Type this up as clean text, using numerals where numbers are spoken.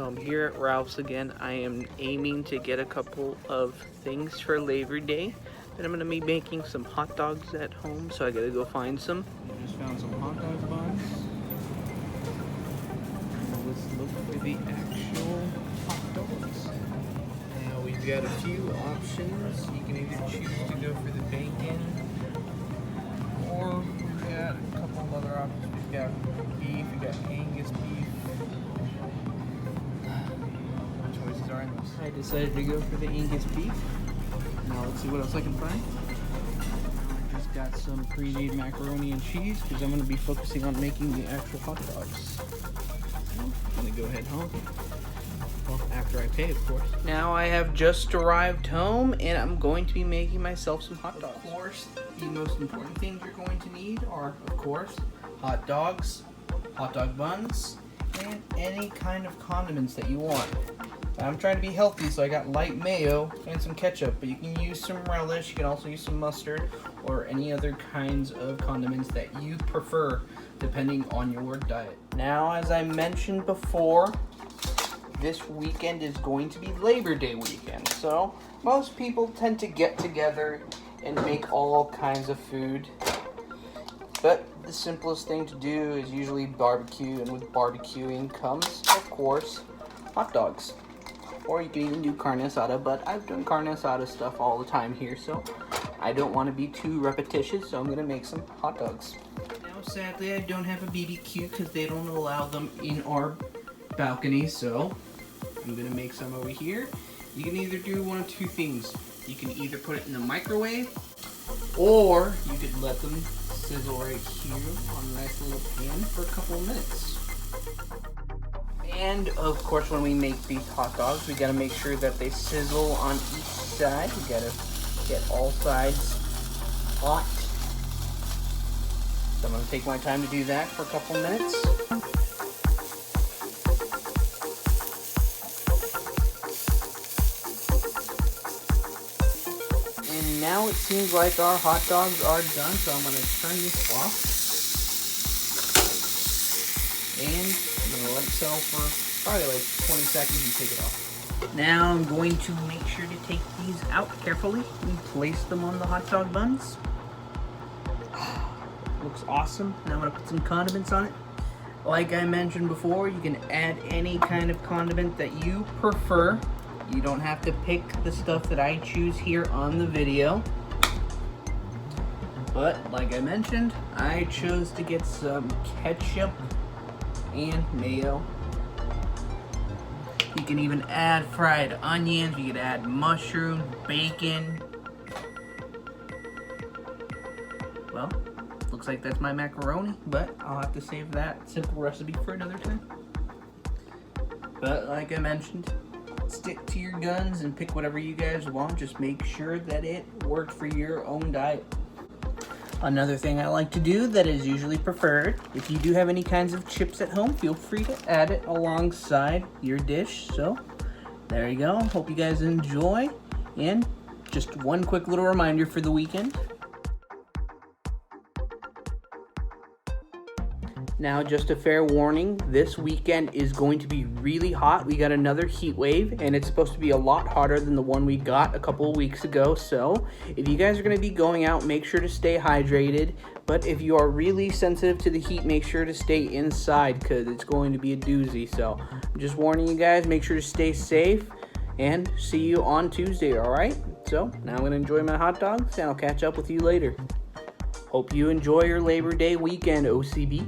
So I'm here at Ralph's again. I am aiming to get a couple of things for Labor Day. Then I'm gonna be making some hot dogs at home, so I gotta go find some. I just found some hot dog buns. Now let's look for the actual hot dogs. Now we've got a few options. You can either choose to go for the bacon, or we've got a couple of other options. We've got beef, we've got Angus beef. Choices are endless. I decided to go for the Angus beef. Now let's see what else I can find. I just got some pre-made macaroni and cheese because I'm going to be focusing on making the actual hot dogs. So I'm going to go ahead home. Well, after I pay, of course. Now I have just arrived home and I'm going to be making myself some hot dogs. Of course, the most important things you're going to need are, of course, hot dogs, hot dog buns, and any kind of condiments that you want. I'm trying to be healthy, so I got light mayo and some ketchup, but you can use some relish, you can also use some mustard, or any other kinds of condiments that you prefer, depending on your diet. Now, as I mentioned before, this weekend is going to be Labor Day weekend, so most people tend to get together and make all kinds of food, but the simplest thing to do is usually barbecue, and with barbecuing comes, of course, hot dogs. Or you can even do carne asada, but I've done carne asada stuff all the time here, so I don't want to be too repetitious, so I'm going to make some hot dogs. Now, sadly, I don't have a BBQ because they don't allow them in our balcony, so I'm going to make some over here. You can either do one of two things. You can either put it in the microwave, or you could let them sizzle right here on a nice little pan for a couple of minutes. And of course, when we make these hot dogs, we gotta make sure that they sizzle on each side. We gotta get all sides hot. So I'm gonna take my time to do that for a couple minutes. And now it seems like our hot dogs are done, so I'm gonna turn this off. And I'm gonna let it settle for probably like 20 seconds and take it off. Now I'm going to make sure to take these out carefully and place them on the hot dog buns. Looks awesome. Now I'm gonna put some condiments on it. Like I mentioned before, you can add any kind of condiment that you prefer. You don't have to pick the stuff that I choose here on the video. But like I mentioned, I chose to get some ketchup and mayo. You can even add fried onions, you could add mushrooms, bacon. Well, looks like that's my macaroni, but I'll have to save that simple recipe for another time. But like I mentioned, stick to your guns and pick whatever you guys want. Just make sure that it works for your own diet. Another thing I like to do that is usually preferred, if you do have any kinds of chips at home, feel free to add it alongside your dish. So there you go. Hope you guys enjoy. And just one quick little reminder for the weekend. Now, just a fair warning, this weekend is going to be really hot. We got another heat wave, and it's supposed to be a lot hotter than the one we got a couple of weeks ago. So if you guys are going to be going out, make sure to stay hydrated. But if you are really sensitive to the heat, make sure to stay inside because it's going to be a doozy. So I'm just warning you guys, make sure to stay safe, and see you on Tuesday, all right? So now I'm going to enjoy my hot dogs, and I'll catch up with you later. Hope you enjoy your Labor Day weekend, OCB.